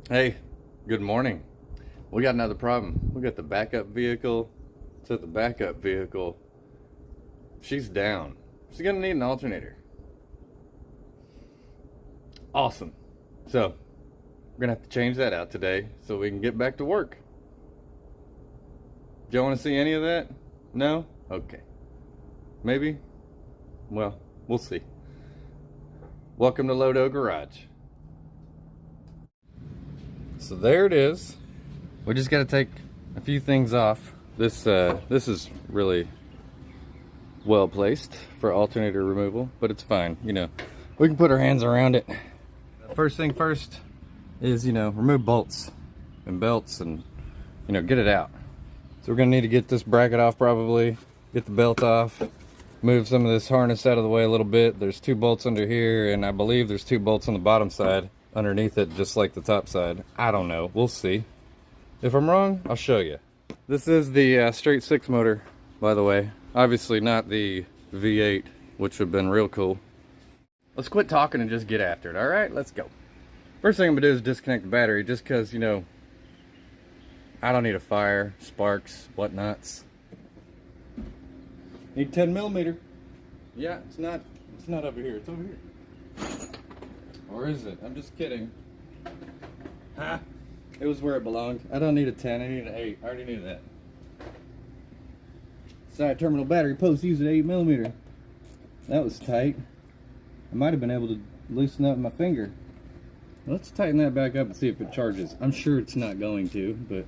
Hey, good morning. We got another problem. We got the backup vehicle. So the backup vehicle, she's down. She's gonna need an alternator. Awesome. So we're gonna have to change that out today so we can get back to work. Do you want to see any of that? No? Okay. Maybe? Well, we'll see. Welcome to Lodo Garage. So there it is. We just got to take a few things off. This is really well placed for alternator removal, but it's fine. You know, we can put our hands around it. First thing first is, remove bolts and belts and, get it out. So we're gonna need to get this bracket off probably, get the belt off, move some of this harness out of the way a little bit. There's 2 bolts under here, and I believe there's 2 bolts on the bottom side underneath it, just like the top side. I don't know, we'll see. If I'm wrong, I'll show you. This is the straight 6 motor, by the way. Obviously not the V8, which would have been real cool. Let's quit talking and just get after it, all right? Let's go. First thing I'm gonna do is disconnect the battery, just because, I don't need a fire, sparks, whatnots. Need 10mm. Yeah, it's not over here, it's over here. Or is it? I'm just kidding. Ha! It was where it belonged. I don't need a 10, I need an 8. I already knew that. Side terminal battery post using 8mm. That was tight. I might have been able to loosen up my finger. Let's tighten that back up and see if it charges. I'm sure it's not going to, but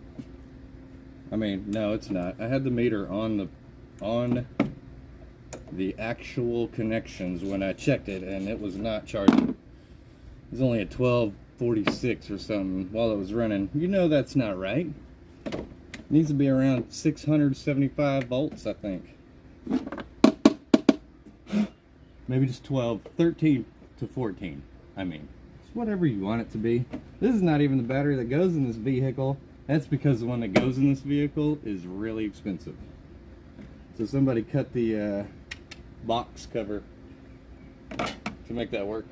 I mean, no, it's not. I had the meter on the actual connections when I checked it, and it was not charging. It was only at 1246 or something while it was running. You know that's not right. It needs to be around 675 volts, I think. Maybe just 12, 13 to 14. I mean, it's whatever you want it to be. This is not even the battery that goes in this vehicle. That's because the one that goes in this vehicle is really expensive. So somebody cut the box cover to make that work.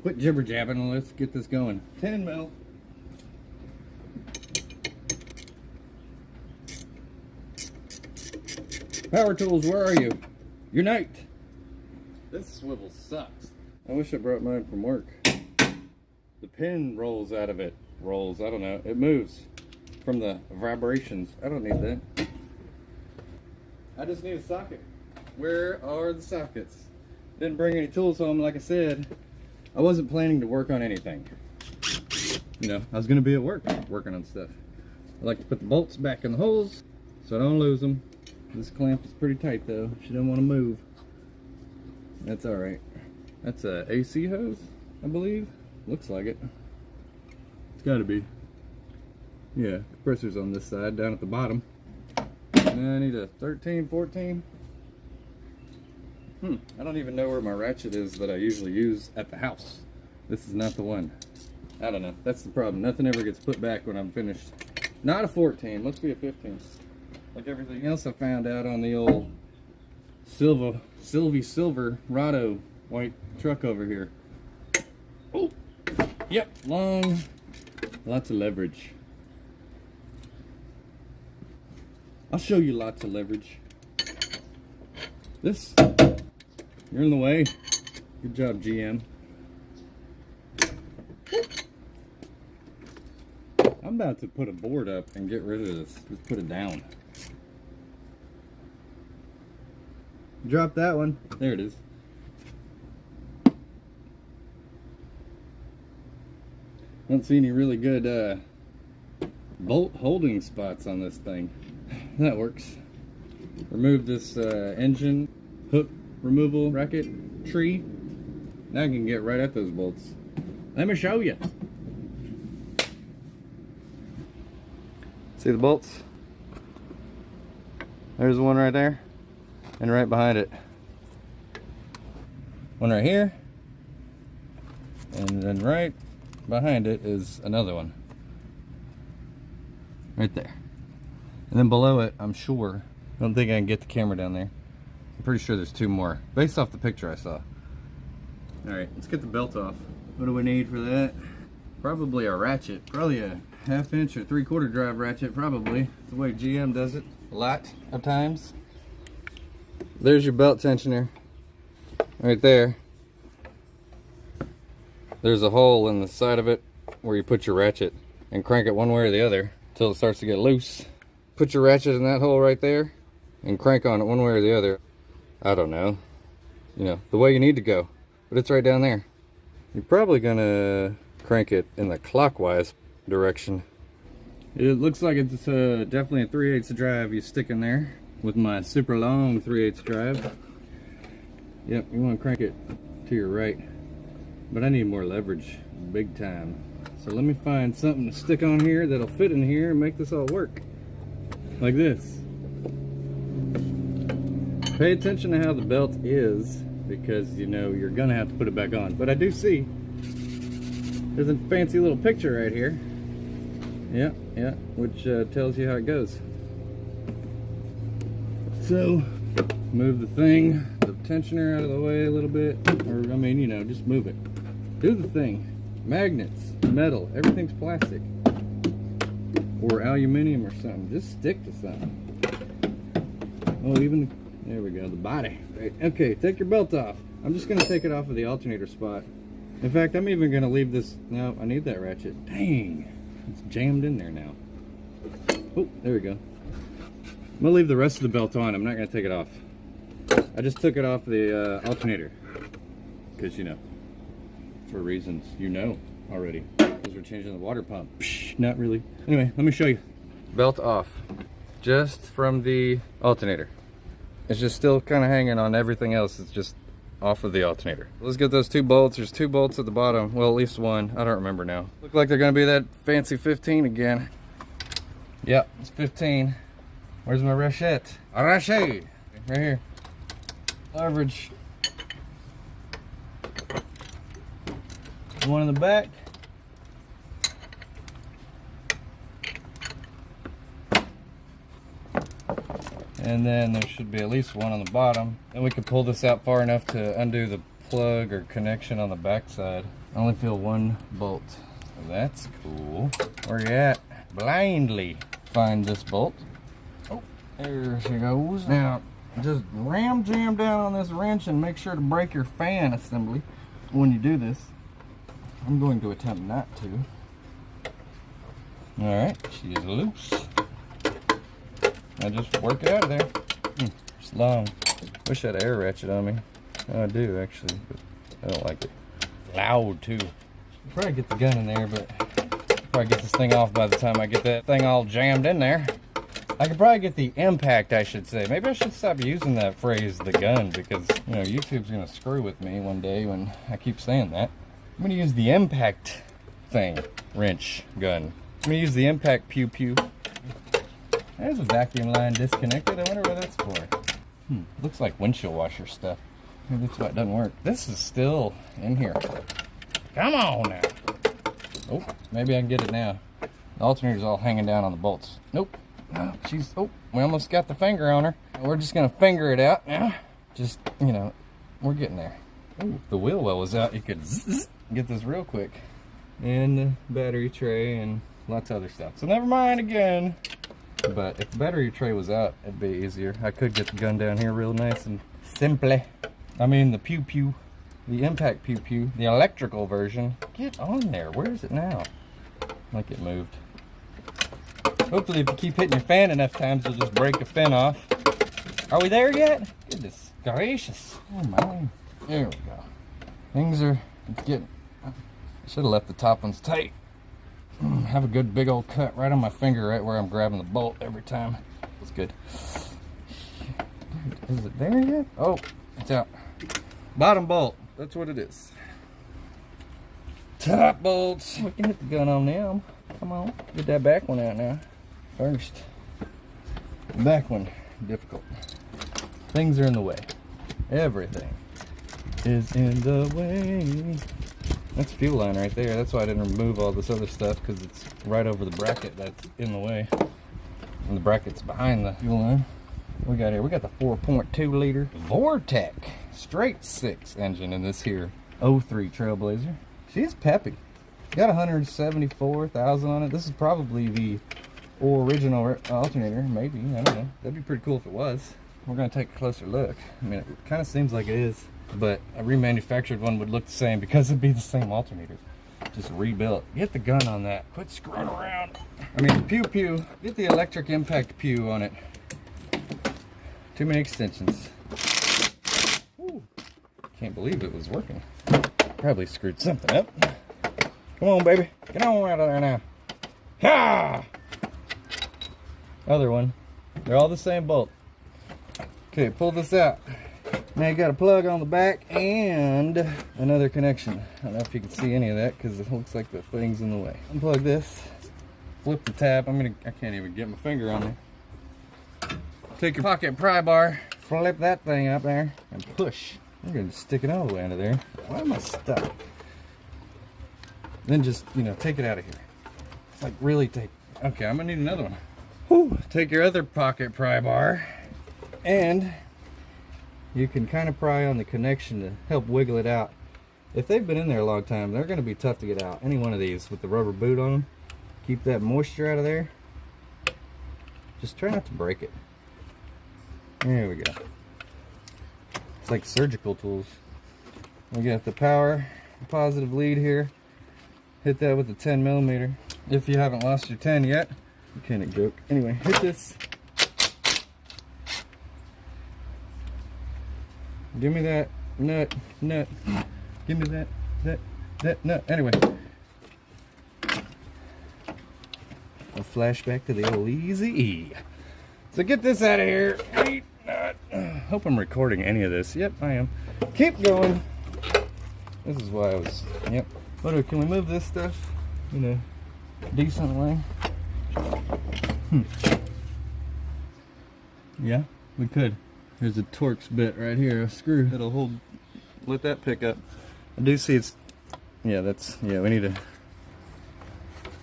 Quit jibber jabbing and let's get this going. 10mm. Power tools, where are you? Unite! This swivel sucks. I wish I brought mine from work. The pin rolls out of it. Rolls, I don't know. It moves from the vibrations. I don't need that. I just need a socket. Where are the sockets? Didn't bring any tools home, like I said. I wasn't planning to work on anything. I was gonna be at work working on stuff. I like to put the bolts back in the holes so I don't lose them. This clamp is pretty tight though. She doesn't want to move. That's all right. That's a AC hose, I believe. Looks like it. It's gotta be. Yeah, compressor's on this side, down at the bottom. And I need a 13, 14. I don't even know where my ratchet is that I usually use at the house. This is not the one. I don't know. That's the problem. Nothing ever gets put back when I'm finished. Not a 14. Must be a 15. Like everything else I found out on the old Sylvie Silverado white truck over here. Oh, yep, long, lots of leverage. I'll show you lots of leverage. This, you're in the way. Good job, GM. I'm about to put a board up and get rid of this. Just put it down. Drop that one. There it is. Don't see any really good bolt holding spots on this thing. That works. Remove this engine hook removal bracket tree. Now I can get right at those bolts. Let me show you. See the bolts? There's one right there. And right behind it, one right here, and then right behind it is another one right there, and then below it, I'm sure, I don't think I can get the camera down there. I'm pretty sure there's 2 more based off the picture I saw. All right, let's get the belt off. What do we need for that? probably a ratchet, probably a 1/2 inch or 3/4 drive ratchet, probably. The way GM does it a lot of times. There's your belt tensioner right there. There's a hole in the side of it where you put your ratchet and crank it one way or the other until it starts to get loose. Put your ratchet in that hole right there and crank on it one way or the other. I don't know, you know, the way you need to go, but it's right down there. You're probably gonna crank it in the clockwise direction. It looks like it's definitely a 3/8 drive you stick in there with my super long 3/8 drive. Yep, you want to crank it to your right, but I need more leverage, big time. So let me find something to stick on here that'll fit in here and make this all work. Like this. Pay attention to how the belt is, because you know you're gonna have to put it back on. But I do see there's a fancy little picture right here. Yeah, which tells you how it goes. So move the thing, the tensioner out of the way a little bit, or I mean, you know, just move it. Do the thing. Magnets, metal, everything's plastic or aluminium or something. Just stick to something. Oh, even there we go, the body. Right. Okay, take your belt off. I'm just gonna take it off of the alternator spot. In fact, I'm even gonna leave this. No, I need that ratchet. Dang, it's jammed in there now. Oh, there we go. I'm gonna leave the rest of the belt on. I'm not gonna take it off. I just took it off the alternator because, you know, for reasons you know already, because we're changing the water pump. Psh, not really. Anyway, let me show you. Belt off, just from the alternator. It's just still kind of hanging on everything else. It's just off of the alternator. Let's get those 2 bolts. There's 2 bolts at the bottom. Well, at least one. I don't remember now. Look like they're gonna be that fancy 15 again. Yep, it's 15. Where's my rachette? A rachette! Right here. Leverage. One in the back. And then there should be at least one on the bottom. And we can pull this out far enough to undo the plug or connection on the back side. I only feel 1 bolt. So that's cool. Where you at? Blindly find this bolt. Oh, there she goes. Now, just jam down on this wrench and make sure to break your fan assembly when you do this. I'm going to attempt not to. Alright, she is loose. Now just work it out of there. It's long. Wish I had an air ratchet on me. Oh, I do actually, but I don't like it. Loud too. I'll probably get the gun in there, but I'll probably get this thing off by the time I get that thing all jammed in there. I could probably get the impact, I should say. Maybe I should stop using that phrase, the gun, because, you know, YouTube's gonna screw with me one day when I keep saying that. I'm gonna use the impact thing, wrench gun. I'm gonna use the impact pew pew. There's a vacuum line disconnected. I wonder what that's for. Looks like windshield washer stuff. Maybe that's why it doesn't work. This is still in here. Come on now. Oh, maybe I can get it now. The alternator's all hanging down on the bolts. Nope. Oh, she's. Oh, we almost got the finger on her. We're just gonna finger it out now. Just, you know, we're getting there. Ooh, if the wheel well was out, you could get this real quick. And the battery tray and lots of other stuff. So never mind again. But if the battery tray was out, it'd be easier. I could get the gun down here real nice and simply. I mean the pew pew, the impact pew pew, the electrical version. Get on there. Where is it now? Like it moved. Hopefully if you keep hitting your fan enough times, you'll just break a fin off. Are we there yet? Goodness gracious. Oh my. There we go. Things are, it's getting, I should have left the top ones tight. Have a good big old cut right on my finger, right where I'm grabbing the bolt every time. That's good. Is it there yet? Oh, it's out. Bottom bolt. That's what it is. Top bolts. We can hit the gun on them. Come on. Get that back one out now. First. The back one. Difficult. Things are in the way. Everything is in the way. That's fuel line right there. That's why I didn't remove all this other stuff, because it's right over the bracket that's in the way. And the bracket's behind the fuel line. We got here, we got the 4.2 liter Vortec straight 6 engine in this here 03 TrailBlazer. She's peppy. Got 174,000 on it. This is probably the original alternator, maybe. I don't know. That'd be pretty cool if it was. We're gonna take a closer look. I mean, it kind of seems like it is, but a remanufactured one would look the same because it'd be the same alternator, just rebuilt. Get the gun on that. Quit screwing around. I mean, pew pew. Get the electric impact pew on it. Too many extensions. Ooh. Can't believe it was working. Probably screwed something up. Come on, baby. Get on out of there now. Ha! Other one. They're all the same bolt. Okay, pull this out. Now you got a plug on the back and another connection. I don't know if you can see any of that because it looks like the thing's in the way. Unplug this. Flip the tab. I can't even get my finger on there. Take your pocket pry bar. Flip that thing up there and push. I'm gonna stick it all the way under there. Why am I stuck? Then just, you know, take it out of here. Like, really take. Okay, I'm gonna need another one. Whew. Take your other pocket pry bar and you can kind of pry on the connection to help wiggle it out. If they've been in there a long time, they're going to be tough to get out. Any one of these with the rubber boot on them. Keep that moisture out of there. Just try not to break it. There we go. It's like surgical tools. We got the power positive lead here. Hit that with the 10mm. If you haven't lost your 10 yet, mechanic joke. Anyway, hit this. Give me that nut. Give me that nut. Anyway. A flashback to the old Easy E. So get this out of here. Hope I'm recording any of this. Yep, I am. Keep going. This is why I was, yep. But can we move this stuff in a decent way? Yeah, we could. There's a Torx bit right here, a screw that'll hold, let that pick up. I do see it's, yeah, that's, yeah, we need to,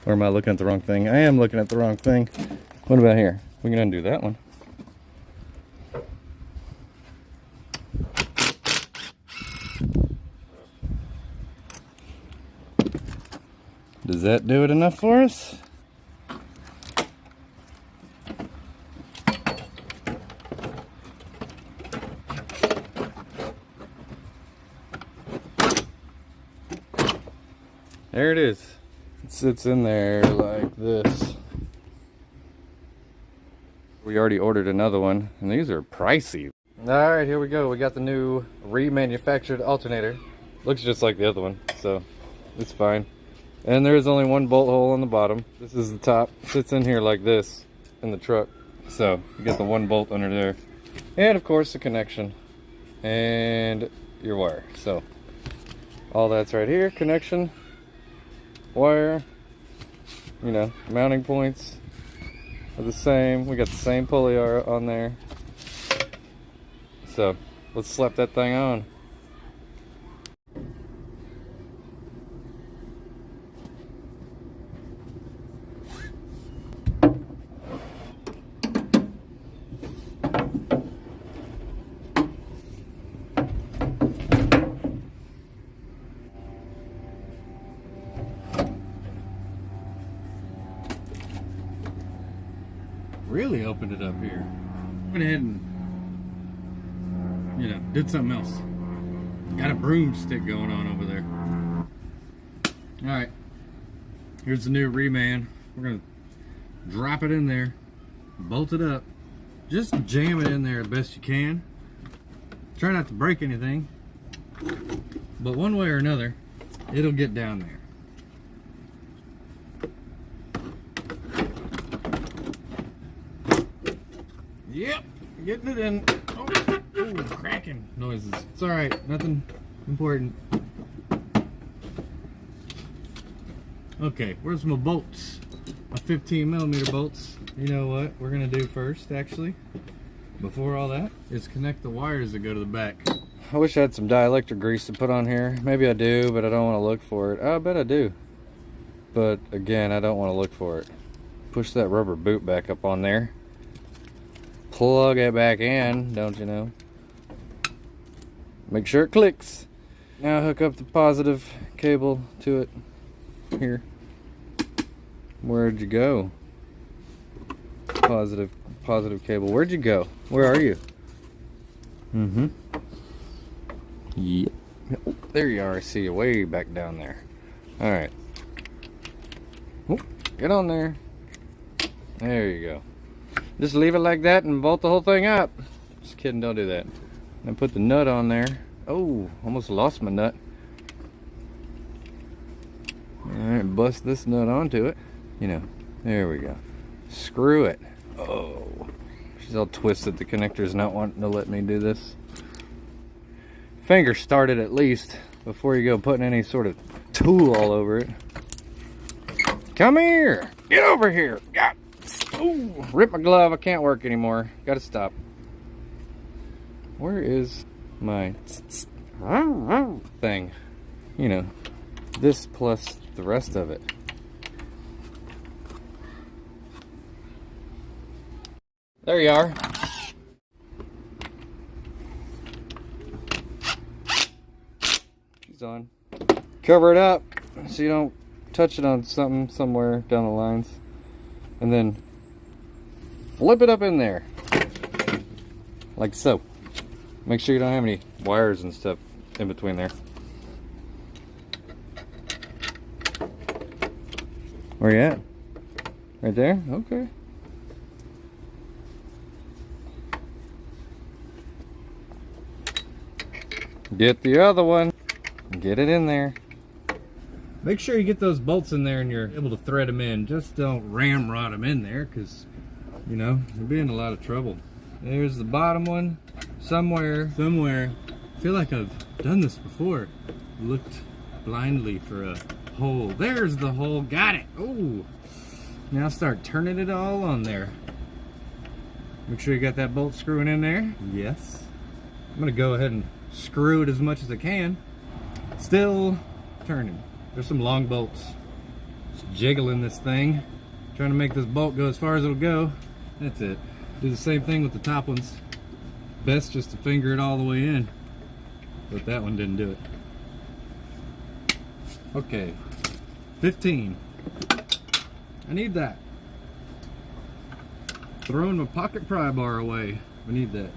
or am I looking at the wrong thing? I am looking at the wrong thing. What about here? We can undo that one. Does that do it enough for us? There it is. It sits in there like this. We already ordered another one, and these are pricey. Alright, here we go. We got the new remanufactured alternator. Looks just like the other one, so it's fine. And there is only one bolt hole on the bottom. This is the top. Sits in here like this in the truck. So you got the one bolt under there. And of course the connection. And your wire. So all that's right here. Connection. Wire, you know, mounting points are the same. We got the same pulley on there. So let's slap that thing on. Really opened it up here. Went ahead and, you know, did something else. Got a broomstick going on over there. Alright, here's the new reman. We're gonna drop it in there, bolt it up, just jam it in there the best you can. Try not to break anything, but one way or another, it'll get down there. Yep, getting it in. Oh, ooh, cracking noises. It's alright, nothing important. Okay, where's my bolts? My 15mm bolts. You know what we're gonna do first, actually, before all that, is connect the wires that go to the back. I wish I had some dielectric grease to put on here. Maybe I do, but I don't want to look for it. I bet I do. But again, I don't want to look for it. Push that rubber boot back up on there. Plug it back in, don't you know? Make sure it clicks. Now hook up the positive cable to it. here. Where'd you go? Positive cable. Where'd you go? Where are you? Yep. Oh, there you are. I see you way back down there. All right. Oh, get on there. There you go. Just leave it like that and bolt the whole thing up. Just kidding, don't do that. And put the nut on there. Oh, almost lost my nut. Alright, bust this nut onto it. You know, there we go. Screw it. Oh, she's all twisted. The connector's not wanting to let me do this. Finger started at least before you go putting any sort of tool all over it. Come here. Get over here. God. Ooh, rip my glove. I can't work anymore. Gotta stop. Where is my thing? You know, this plus the rest of it. There you are. She's on. Cover it up so you don't touch it on something somewhere down the lines. And then flip it up in there. Like so. Make sure you don't have any wires and stuff in between there. Where you at? Right there? Okay. Get the other one. Get it in there. Make sure you get those bolts in there and you're able to thread them in. Just don't ramrod them in there because, you know, you'll be in a lot of trouble. There's the bottom one. Somewhere. I feel like I've done this before. Looked blindly for a hole. There's the hole. Got it. Oh. Now start turning it all on there. Make sure you got that bolt screwing in there. Yes. I'm going to go ahead and screw it as much as I can. Still turning. There's some long bolts. Just jiggling this thing. Trying to make this bolt go as far as it'll go. That's it. Do the same thing with the top ones. Best just to finger it all the way in. But that one didn't do it. Okay. 15. I need that. Throwing my pocket pry bar away. I need that.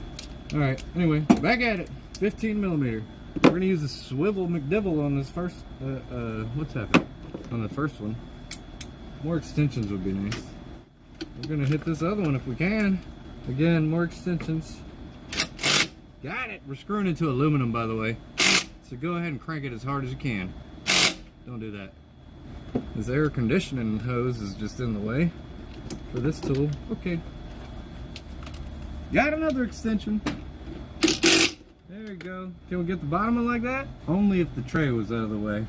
Alright, anyway, back at it. 15 millimeter. We're gonna use the swivel McDivil on this first, what's happening? On the first one. More extensions would be nice. We're gonna hit this other one if we can. Again, more extensions. Got it! We're screwing into aluminum, by the way. So go ahead and crank it as hard as you can. Don't do that. This air conditioning hose is just in the way for this tool. Okay. Got another extension. There you go. Can we get the bottom one like that? Only if the tray was out of the way.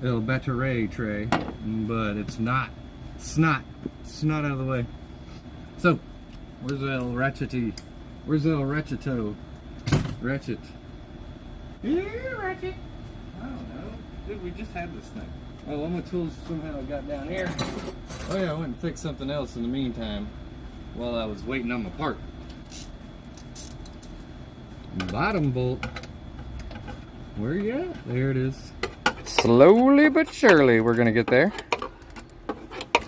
El battery tray. But it's not. It's not out of the way. So, where's El Ratchety? Where's El Ratcheto? Ratchet. Here, Ratchet. I don't know. Dude, we just had this thing. Oh, all my tools somehow got down here. Oh yeah, I went and fixed something else in the meantime while I was waiting on my part. Bottom bolt. Where you at? There it is. Slowly but surely we're gonna get there.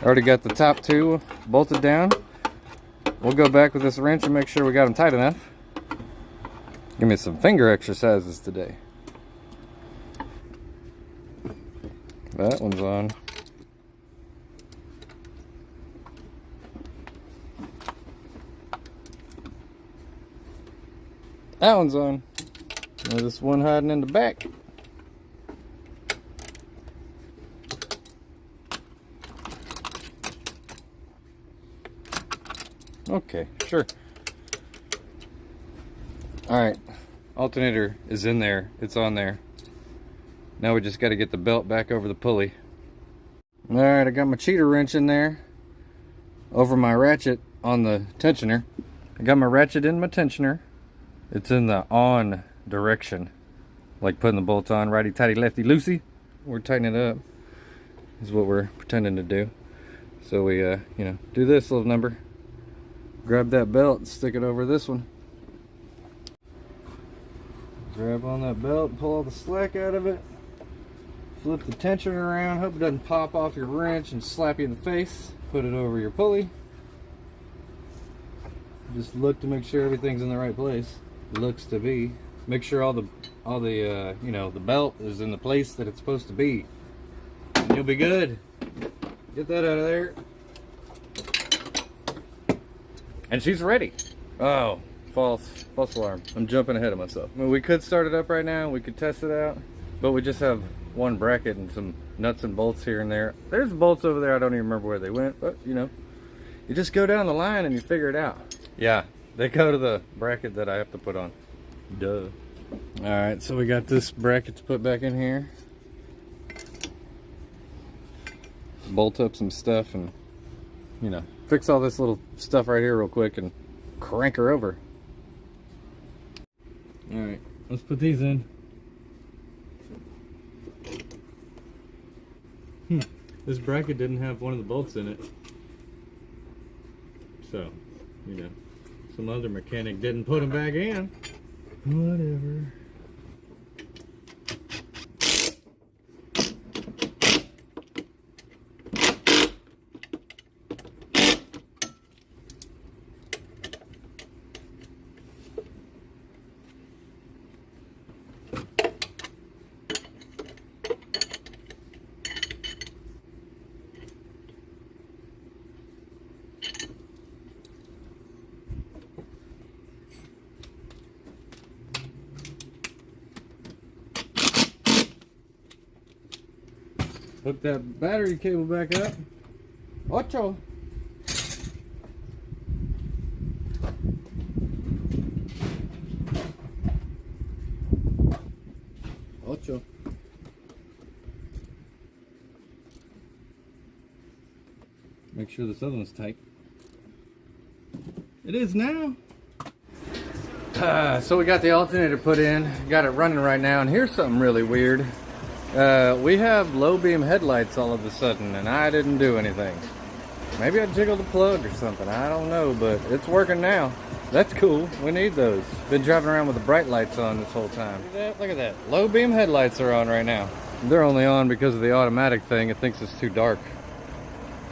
Already got the top two bolted down. We'll go back with this wrench and make sure we got them tight enough. Give me some finger exercises today. That one's on. That one's on. There's this one hiding in the back. Okay, sure. Alright, alternator is in there. It's on there. Now we just got to get the belt back over the pulley. Alright, I got my cheater wrench in there over my ratchet on the tensioner. I got my ratchet in my tensioner. It's in the on direction. Like putting the bolt on, righty tighty lefty loosey. We're tightening it up is what we're pretending to do. So we you know, do this little number. Grab that belt and stick it over this one. Grab on that belt, pull all the slack out of it. Flip the tension around, hope it doesn't pop off your wrench and slap you in the face. Put it over your pulley. Just look to make sure everything's in the right place. Looks to be. Make sure all the you know, the belt is in the place that it's supposed to be. And you'll be good. Get that out of there. And she's ready. Oh, false alarm. I'm jumping ahead of myself. I mean, we could start it up right now. We could test it out, but we just have one bracket and some nuts and bolts here and there. There's bolts over there. I don't even remember where they went, but you know, you just go down the line and you figure it out. Yeah, they go to the bracket that I have to put on. Duh. All right, so we got this bracket to put back in here. Bolt up some stuff and, you know, fix all this little stuff right here real quick and crank her over. All right, let's put these in. This bracket didn't have one of the bolts in it, so, you know, some other mechanic didn't put them back in. Whatever. Hook that battery cable back up. Ocho. Ocho. Make sure this other one's tight. It is now. So we got the alternator put in, got it running right now, and here's something really weird. We have low beam headlights all of a sudden, and I didn't do anything. Maybe I jiggled the plug or something, I don't know, but it's working now. That's cool, we need those. Been driving around with the bright lights on this whole time. Look at that, low beam headlights are on right now. They're only on because of the automatic thing, it thinks it's too dark.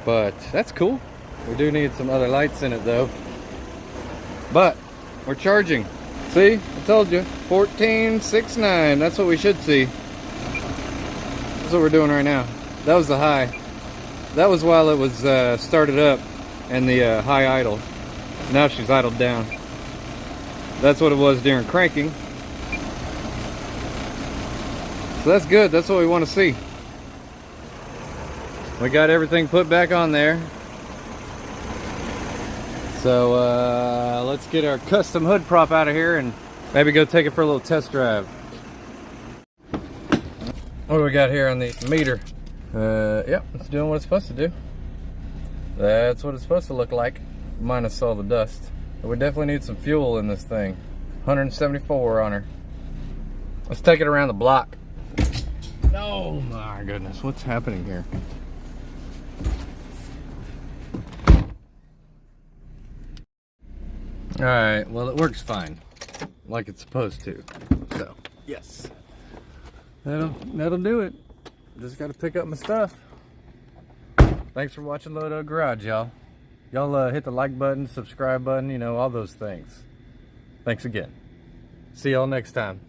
But that's cool. We do need some other lights in it though. But we're charging. See, I told you, 1469, that's what we should see. That's what we're doing right now. That was the high. That was while it was started up and the high idle. Now she's idled down. That's what it was during cranking. So that's good. That's what we want to see. We got everything put back on there. So let's get our custom hood prop out of here and maybe go take it for a little test drive. What do we got here on the meter? Yep, it's doing what it's supposed to do. That's what it's supposed to look like, minus all the dust. But we definitely need some fuel in this thing. 174 on her. Let's take it around the block. Oh my goodness, what's happening here? Alright, well it works fine. Like it's supposed to. So, yes. That'll do it. Just gotta pick up my stuff. Thanks for watching Load Up Garage, y'all. Y'all hit the like button, subscribe button, you know, all those things. Thanks again. See y'all next time.